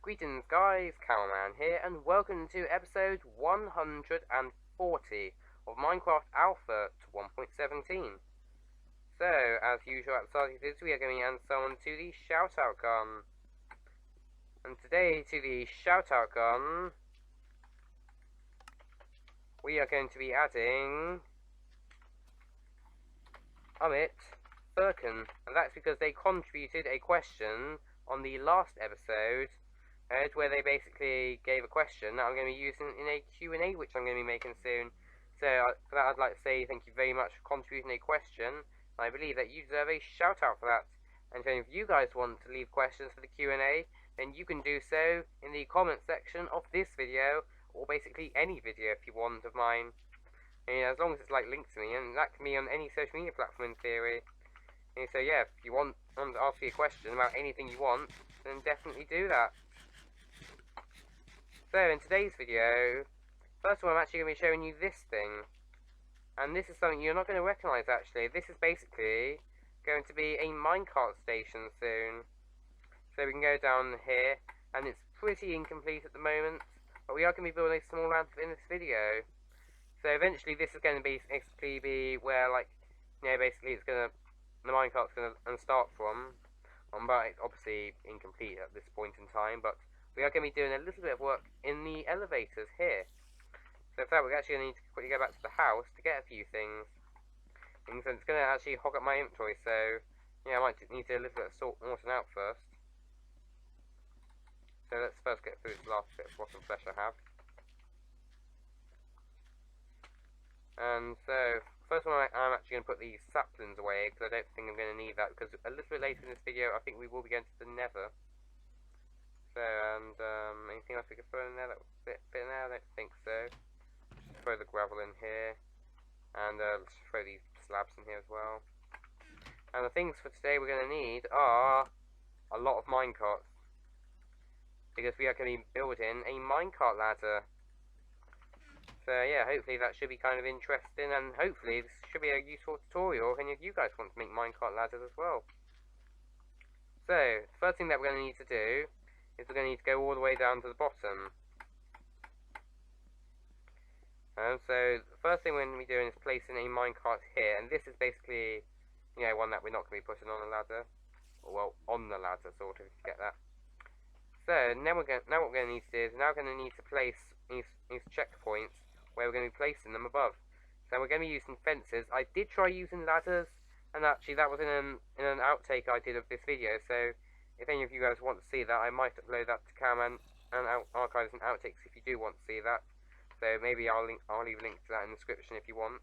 Greetings guys, Cowman here, and welcome to episode 140 of Minecraft Alpha to 1.17. So, as usual at the start of this, we are going to answer on to the shoutout gun. And today, to the shoutout gun, we are going to be adding Amit Firkin, and that's because they contributed a question on the last episode, where they basically gave a question that I'm going to be using in a Q&A, which I'm going to be making soon. So for that, I'd like to say thank you very much for contributing a question. I believe that you deserve a shout out for that. And if you guys want to leave questions for the Q&A, then you can do so in the comment section of this video, or basically any video if you want of mine. And as long as it's like linked to me, and that can be on any social media platform in theory. And so yeah, if you want to ask me a question about anything you want, then definitely do that. So in today's video, first of all I'm actually going to be showing you this thing. And this is something you're not going to recognise actually. This is basically going to be a minecart station soon. So we can go down here, and it's pretty incomplete at the moment, but we are going to be building a small ramp in this video. So eventually this is going to basically be where, like, you know, basically the minecart's going to start from. But it's obviously incomplete at this point in time, but we are going to be doing a little bit of work in the elevators here. So for that, we're actually going to need to quickly go back to the house to get a few things. And so it's going to actually hog up my inventory, so yeah, I might need to do a little bit of salt water out first. So let's first get through this last bit of rotten flesh I have. And so, first one, I'm actually going to put these saplings away, because I don't think I'm going to need that, because a little bit later in this video, I think we will be going to the nether. So, and anything else we can throw in there? That bit in there? I don't think so. Just throw the gravel in here, and let's throw these slabs in here as well. And the things for today we're going to need are a lot of minecarts, because we are going to be building a minecart ladder. So yeah, hopefully that should be kind of interesting, and hopefully this should be a useful tutorial if any of you guys want to make minecart ladders as well. So, the first thing that we're going to need to do is we're going to need to go all the way down to the bottom. And so, the first thing we're going to be doing is placing a minecart here, and this is basically, you know, one that we're not going to be putting on the ladder. Or, well, on the ladder, sort of, if you get that. So, now what we're going to need to do is, we're now going to need to place these checkpoints where we're going to be placing them above. So we're going to be using fences. I did try using ladders, and actually that was in an outtake I did of this video, so if any of you guys want to see that, I might upload that to Cam and archives and outtakes if you do want to see that. So maybe I'll leave a link to that in the description if you want.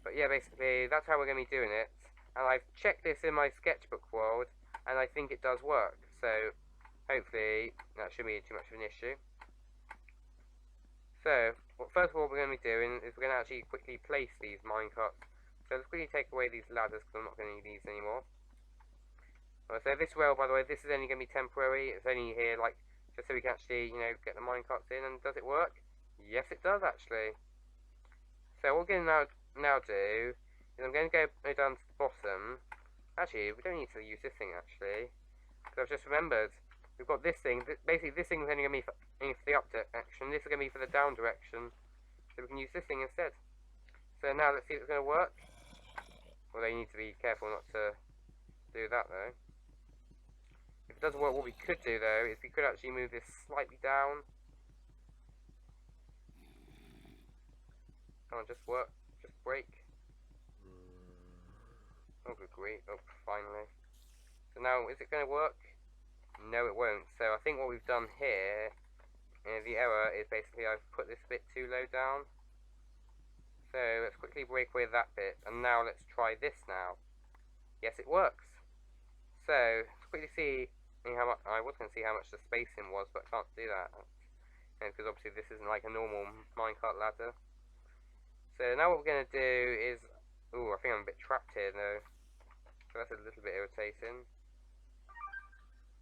But yeah, basically that's how we're going to be doing it. And I've checked this in my sketchbook world, and I think it does work. So hopefully that shouldn't be too much of an issue. So first of all, what we're going to be doing is we're going to actually quickly place these minecarts. So let's quickly take away these ladders because I'm not going to need these anymore. So this rail, by the way, this is only going to be temporary. It's only here, like, just so we can actually, you know, get the minecarts in. And does it work? Yes, it does, actually. So what we're going to now do is I'm going to go down to the bottom. Actually, we don't need to use this thing, actually. Because I've just remembered, we've got this thing. Basically, this thing is only going to be for the up direction. This is going to be for the down direction. So we can use this thing instead. So now let's see if it's going to work. Although you need to be careful not to do that, though. If it doesn't work, what we could do, though, is we could actually move this slightly down. Come on, just work. Just break. Oh, good grief. Oh, finally. So now, is it going to work? No, it won't. So I think what we've done here, the error is basically I've put this bit too low down. So let's quickly break away that bit, and now let's try this now. Yes, it works. So let's quickly see how much. I was going to see how much the spacing was, but I can't do that because obviously this isn't like a normal minecart ladder. So now what we're going to do is, ooh, I think I'm a bit trapped here though. So that's a little bit irritating.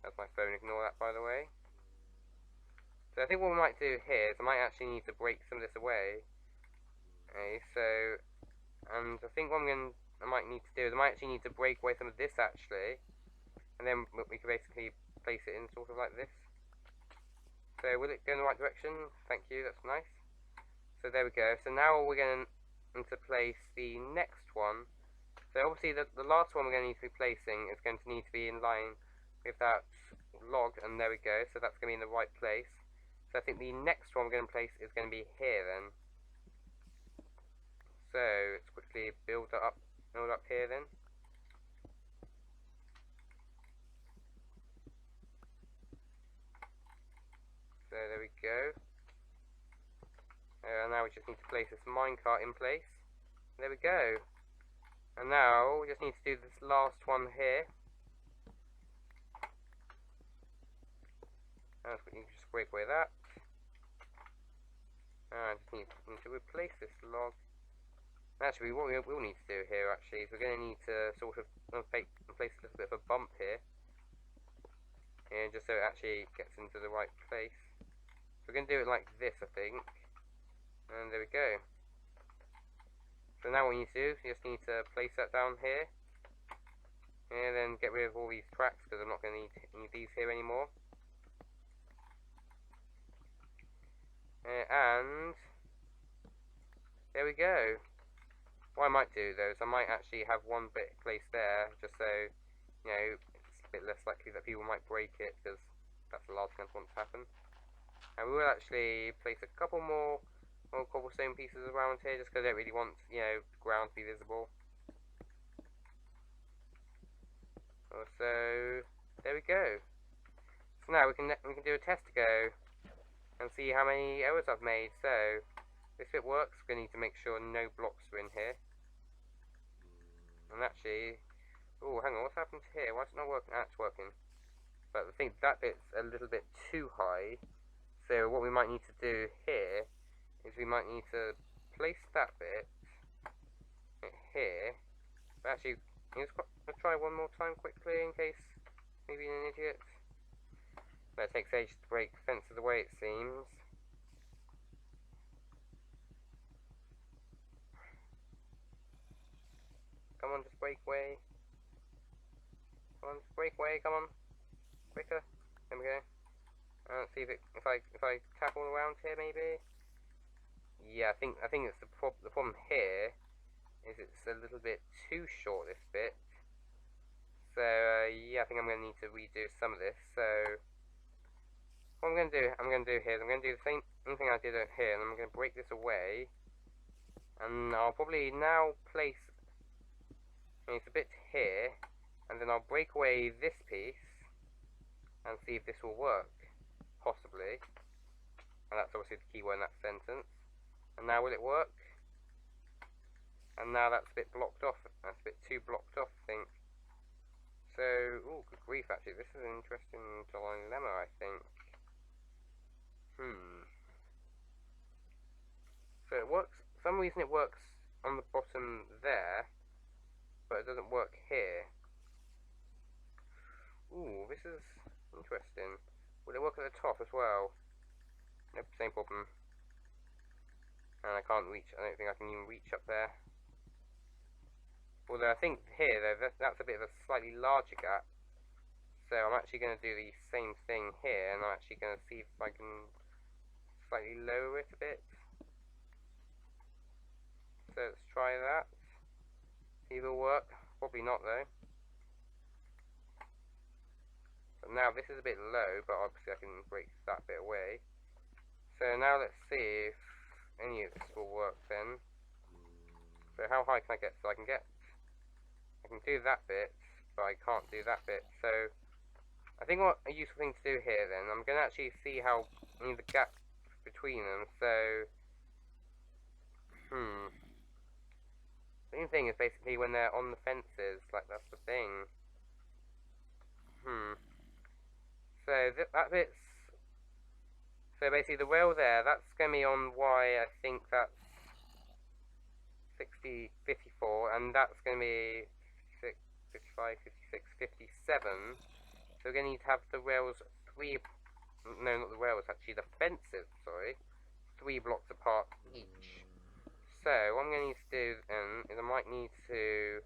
That's my phone. Ignore that, by the way. So I think what we might do here is I might actually need to break some of this away. Okay, so, and I think what I might need to do is I might actually need to break away some of this actually, and then we can basically place it in sort of like this. So will it go in the right direction? Thank you, that's nice. So there we go. So now we're going to place the next one. So obviously the last one we're going to need to be placing is going to need to be in line with that log, and there we go. So that's going to be in the right place. So I think the next one we're going to place is going to be here then. So let's quickly build up here then. So there we go. Now we just need to place this minecart in place. There we go. And now we just need to do this last one here. And we can just break away that. And I just need to replace this log. Actually, what we'll need to do here actually is we're going to need to sort of place a little bit of a bump here. And just so it actually gets into the right place. So we're going to do it like this, I think. And there we go. So now what we need to do is you just need to place that down here. And then get rid of all these tracks because I'm not going to need any of these here anymore. And there we go. What I might do though is I might actually have one bit placed there just so, you know, it's a bit less likely that people might break it because that's the last thing I want to happen. And we will actually place a couple more cobblestone pieces around here just because I don't really want, you know, the ground to be visible. So there we go. So now we can do a test to go and see how many errors I've made. So if it works, we're going to need to make sure no blocks are in here. And actually, oh, hang on, what's happened here? Why is it not working? Ah, it's working. But I think that bit's a little bit too high. So what we might need to do here is we might need to place that bit here. But actually, let's try one more time quickly in case maybe an idiot. But it takes ages to break fences away, it seems. Come on, just break away. Come on, just break away. Come on, quicker. There we go. Let's see if I tap all around here, maybe. Yeah, I think it's the problem here is it's a little bit too short, this bit. So yeah, I think I'm going to need to redo some of this. So what I'm going to do here is I'm going to do the same thing I did here, and I'm going to break this away. And I'll probably now place it's a bit here, and then I'll break away this piece and see if this will work, possibly. And that's obviously the key word in that sentence. And now will it work? And now that's a bit blocked off. That's a bit too blocked off, I think. So, oh, good grief, actually, this is an interesting dilemma, I think. So it works, for some reason it works on the bottom there, but it doesn't work here. Ooh, this is interesting. Will it work at the top as well? Nope, same problem. And I can't reach, I don't think I can even reach up there. Although I think here, though, that's a bit of a slightly larger gap. So I'm actually going to do the same thing here, and I'm actually going to see if I can slightly lower it a bit. So let's try that. See if it'll work. Probably not though. But now this is a bit low, but obviously I can break that bit away. So now let's see if any of this will work then. So how high can I get? So I can do that bit, but I can't do that bit. So I think what a useful thing to do here then, I'm going to actually see how the gap between them. So the main thing is basically when they're on the fences, like that's the thing. So that bit's, so basically the rail there, that's going to be on Y, I think that's 60, 54, and that's going to be 56, 55, 56, 57. So we're going to need to have the rails no, not the rails, actually the fences, sorry, 3 blocks apart each. So what I'm going to need to do then is I might need to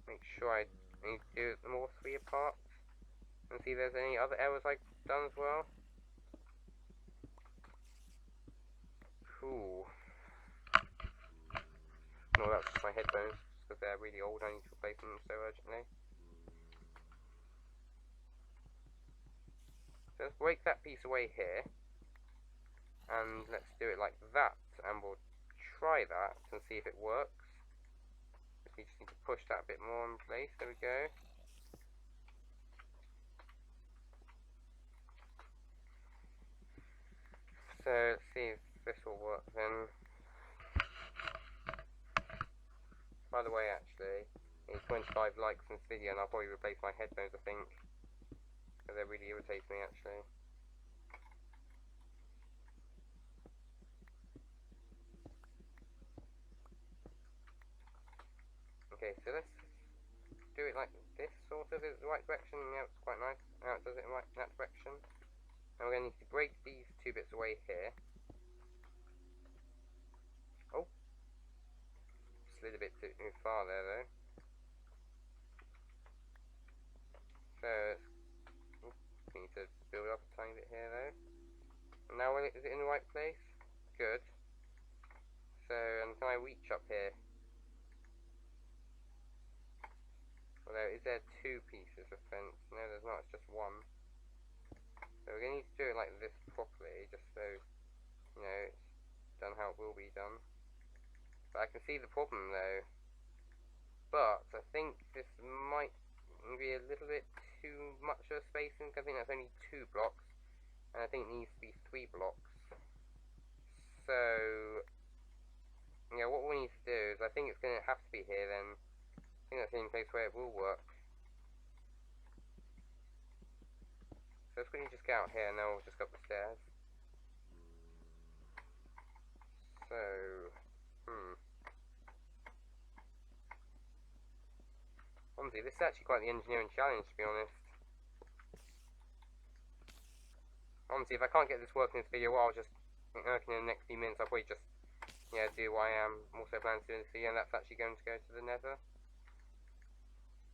make sure I need to do them all 3 apart and see if there's any other errors I've done as well. Ooh. No, that's just my headphones, because they're really old. I need to replace them so urgently. So let's break that piece away here, and let's do it like that, and we'll try that and see if it works. We just need to push that a bit more in place. There we go. So let's see if this will work then. By the way, actually, it's 25 likes on this video, and I'll probably replace my headphones, I think, because they really irritate me, actually. Okay, so let's do it like this, sort of. Is it the right direction? Yeah, it's quite nice. Now it does it in that direction. Now we're going to need to break these two bits away here. Oh, slid a bit too far there, though. So, we need to build up a tiny bit here, though. And now, is it in the right place? Good. So, and can I reach up here? Although, is there two pieces of fence? No, there's not, it's just one. So we're going to need to do it like this properly, just so, you know, it's done how it will be done. But I can see the problem, though. But I think this might be a little bit too much of a spacing. I think that's only 2 blocks, and I think it needs to be 3 blocks. So, yeah, what we need to do is, I think it's going to have to be here then. I think that's the only place where it will work. So let's quickly just get out here, and then we'll just go up the stairs. So, honestly, this is actually quite the engineering challenge, to be honest. Honestly, if I can't get this working in this video, well, I'll just working in the next few minutes. I'll probably just, yeah, do what I am also planning to do in this video, and that's actually going to go to the nether.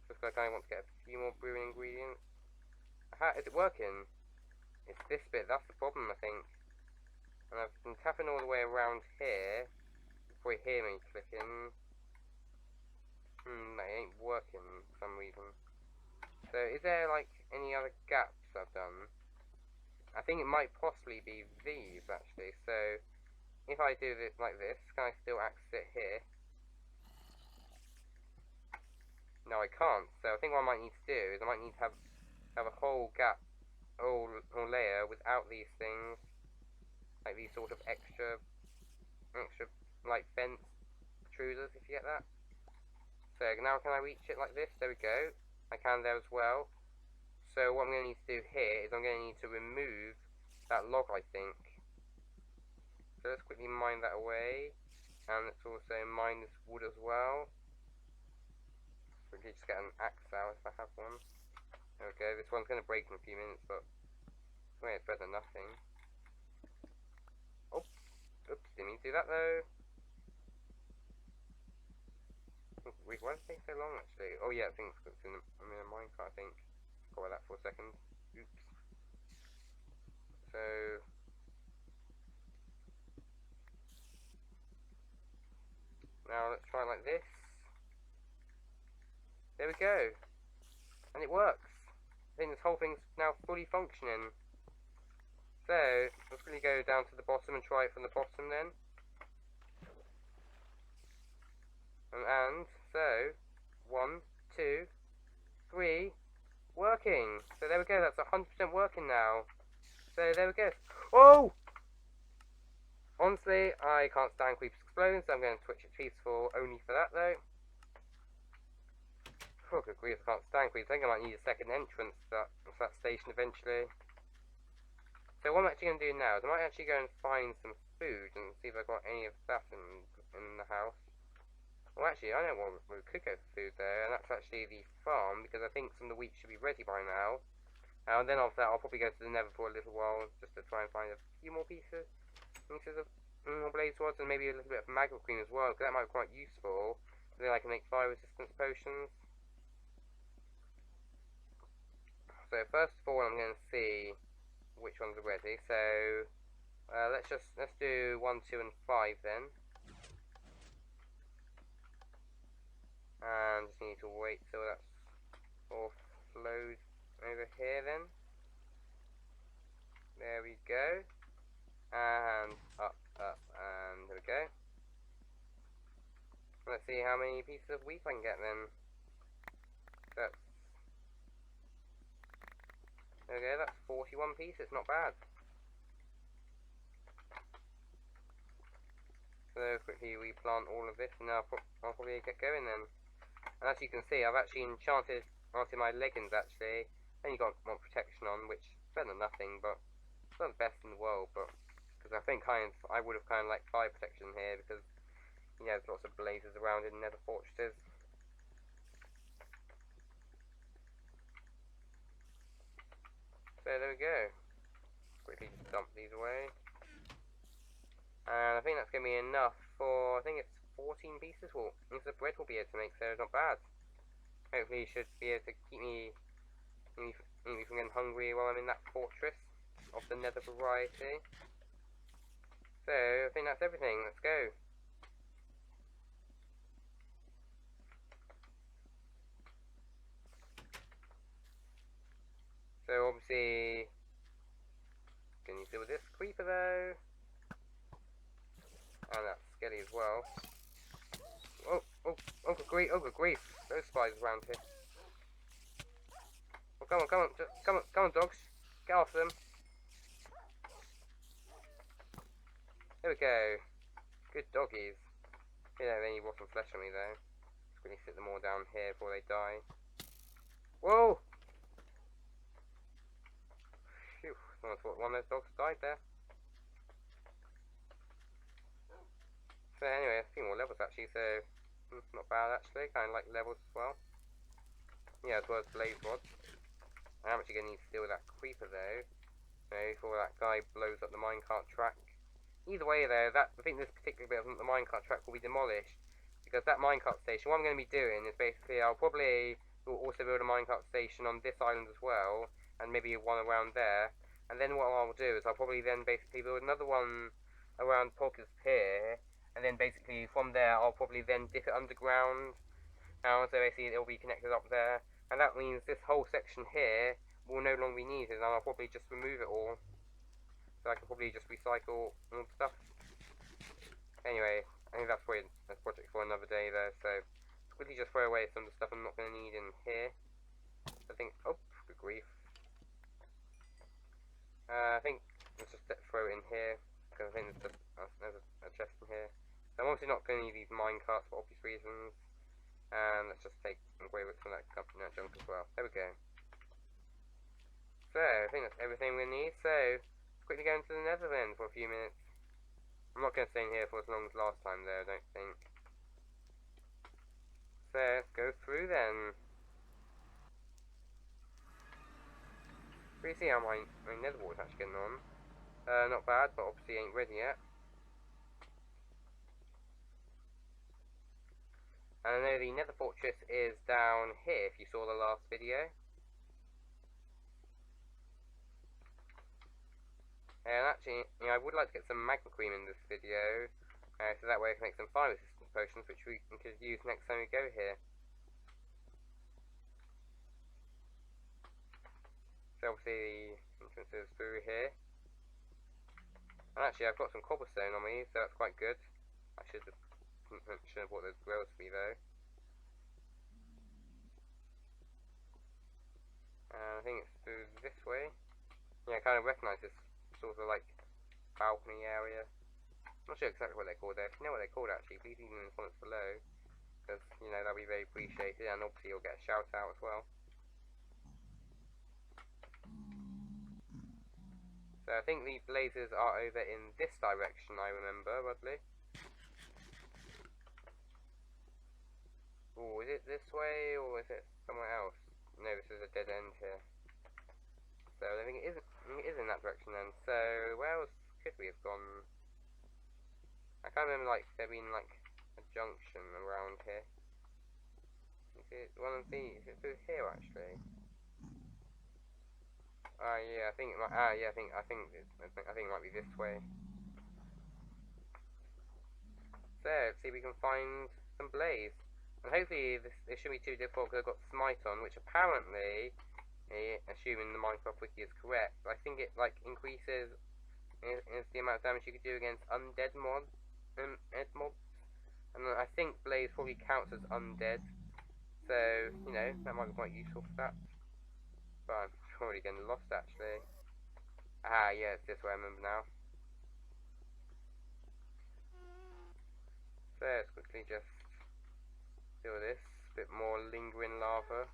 Just like I want to get a few more brewing ingredients. Is it working? It's this bit, that's the problem, I think. And I've been tapping all the way around here. You probably hear me clicking. That ain't working for some reason. So, is there, like, any other gaps I've done? I think it might possibly be these, actually. So, if I do this like this, can I still access it here? No, I can't. So, I think what I might need to do is I might need to have a whole gap, whole layer without these things. Like these sort of extra, like, fence intruders, if you get that. So, now can I reach it like this? There we go. I can there as well. So what I'm going to need to do here is I'm going to need to remove that log, I think. So let's quickly mine that away. And let's also mine this wood as well. Quickly just get an axe out if I have one. There we go. This one's going to break in a few minutes, but well, it's better than nothing. Oh, oops, didn't mean to do that though. Wait, why did it take so long actually? Oh yeah, I think it's in a minecart, I think. Got that for a second. Oops. So now let's try like this. There we go. And it works. I think this whole thing's now fully functioning. So let's really go down to the bottom and try it from the bottom then. And so 1, 2, 3. Working. So there we go, that's 100% working now. So there we go. Oh! Honestly, I can't stand creepers exploding, so I'm going to switch it peaceful only for that though. Oh, good grief, I can't stand creepers. I think I might need a second entrance to that station eventually. So what I'm actually going to do now is I might actually go and find some food and see if I've got any of that in the house. Well, actually, I know what we could go for food there, and that's actually the farm, because I think some of the wheat should be ready by now. And then after that, I'll probably go to the nether for a little while, just to try and find a few more pieces of more blaze rods, and maybe a little bit of magma cream as well, because that might be quite useful. Then I can make fire resistance potions. So first of all, I'm going to see which ones are ready. So Let's do 1, 2, and 5 then. And just need to wait till that's all flowed over here then. There we go. And up, and there we go. Let's see how many pieces of wheat I can get then. That's okay, that's 41 pieces, not bad. So quickly we plant all of this and I'll probably get going then. And as you can see, I've actually enchanted my leggings actually. Only got one protection on, which is better than nothing, but it's not the best in the world, but because I think I would have kind of like fire protection here because there's lots of blazes around in nether fortresses. So there we go. Quickly just dump these away. And I think that's going to be enough for, I think it's 14 pieces. Well, the bread will be able to make, so not bad. Hopefully it should be able to keep me from getting hungry while I'm in that fortress of the nether variety. So, I think that's everything. Let's go. So, obviously, can you deal with this creeper though? And that skelly as well. Oh, good grief. Those spiders around here. Oh, come on, dogs. Get off them. There we go. Good doggies. They don't have any rotten flesh on me though. Just quickly sit them all down here before they die. Whoa! Phew, someone thought one of those dogs died there. So anyway, a few more levels actually, so not bad actually, kind of like levels as well. Yeah, as well as blaze rods. I'm actually going to need to steal that creeper though, before that guy blows up the minecart track. Either way though, I think this particular bit of the minecart track will be demolished, because that minecart station, what I'm going to be doing is basically, I'll probably also build a minecart station on this island as well, and maybe one around there, and then what I'll do is I'll probably then basically build another one around Polka's Pier, and then basically from there I'll probably then dip it underground, so basically it'll be connected up there, and that means this whole section here will no longer be needed, and I'll probably just remove it all, so I can probably just recycle all the stuff. Anyway, I think that's probably a project for another day there, so let's quickly just throw away some of the stuff I'm not going to need in here. I think, oh, good grief. I think let's just throw it in here, because I think there's a chest in here. So I'm obviously not going to need these minecarts for obvious reasons. And let's just take away with some of that junk as well. There we go. So, I think that's everything we need. So, let's quickly go into the nether then for a few minutes. I'm not going to stay in here for as long as last time though, I don't think. So, let's go through then. We see how my nether wall is actually getting on. Not bad, but obviously ain't ready yet. And I know the nether fortress is down here, if you saw the last video. And actually, I would like to get some magma cream in this video, so that way I can make some fire resistance potions, which we could use next time we go here. So obviously the entrance is through here. And actually I've got some cobblestone on me, so that's quite good. I should have bought those grills for me though. I think it's through this way. Yeah, I kind of recognise this sort of like balcony area. I'm not sure exactly what they're called there. If you know what they're called actually, please leave them in the comments below. Because, that'll be very appreciated, and obviously you'll get a shout out as well. So I think the blazes are over in this direction, I remember, Rudley. Oh, is it this way, or is it somewhere else? No, this is a dead end here. So I think it is in that direction then. So where else could we have gone? I can't remember there being a junction around here. Is it one of these? Is it through here actually? Yeah, I think it might. Yeah, I think it might be this way. So, let's see if we can find some blaze. And hopefully this shouldn't be too difficult because I've got Smite on, which apparently, assuming the Minecraft wiki is correct, I think it like increases is the amount of damage you could do against undead mobs. And I think blaze probably counts as undead. So, you know, that might be quite useful for that. But I'm already getting lost actually. Ah, yeah, it's this way, I remember now. So let's quickly just do this. A bit more lingering lava,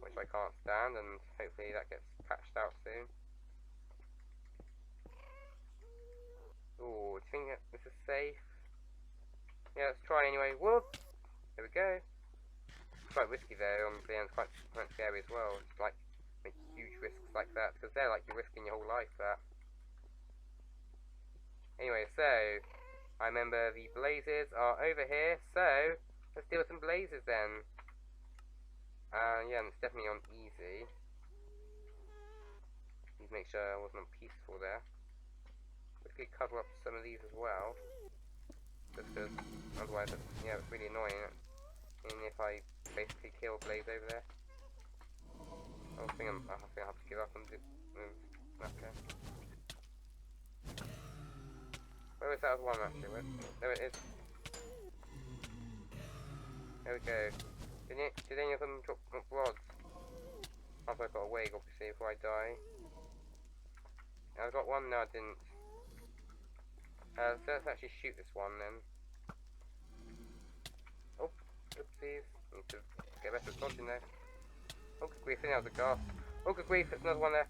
which I can't stand, and hopefully that gets patched out soon. Ooh, do you think that this is safe? Yeah, let's try anyway. Whoop! There we go. It's quite risky though, honestly, and it's quite scary as well. It's like make huge risks like that, because they're like you're risking your whole life for that. Anyway, so I remember the blazes are over here, so let's deal with some blazes then. Yeah, and it's definitely on easy. Need to make sure I wasn't on peaceful there. Quickly cover up some of these as well, just because otherwise, yeah, it's really annoying. And if I basically kill blaze over there, I think I have to give up and do. Okay. Where was that other one actually? There it is. There we go. Did any of them drop rods? After I got away, obviously, before I die. I got one, no I didn't. So let's actually shoot this one then. Oh, oopsies. Need to get better at dodging there. Oh good grief, I think that was a ghast. Oh good grief, there's another one there.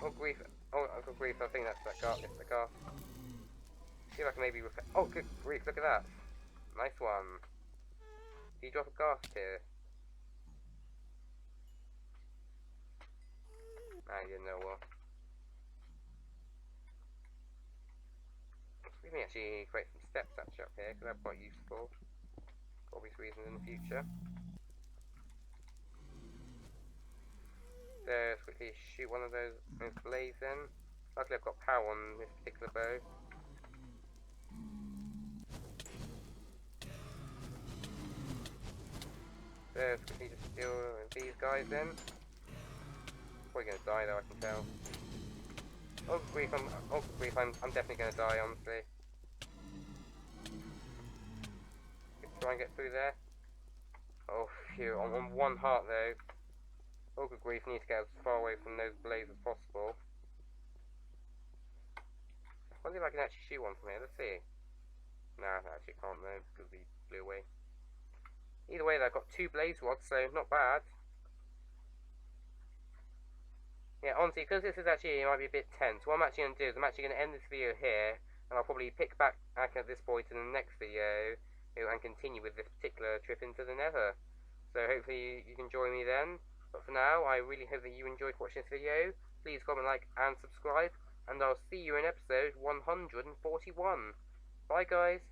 Oh grief, oh good grief, I think that's that ghast. It's the ghast. See if I can maybe repair. Oh good grief, look at that. Nice one. Did you drop a ghast here? Nah, you didn't know what. We can actually create some steps actually up here, because they're quite useful. For obvious reasons in the future. So let's quickly shoot one of those blades then. Luckily I've got power on this particular bow. So let's quickly just deal with these guys then. Probably gonna die though, I can tell. Oh grief, I'm definitely gonna die, honestly. Try and get through there. Oh phew, I'm on one heart though. Oh good grief, I need to get as far away from those blades as possible. I wonder if I can actually shoot one from here, let's see. Nah, I actually can't though, because he blew away. Either way though, I've got 2 blaze rods, so not bad. Yeah, honestly, because this is actually, it might be a bit tense, what I'm actually going to do is I'm actually going to end this video here, and I'll probably pick back at this point in the next video, and continue with this particular trip into the nether. So hopefully you can join me then. But for now, I really hope that you enjoyed watching this video. Please comment, like, and subscribe, and I'll see you in episode 141. Bye guys!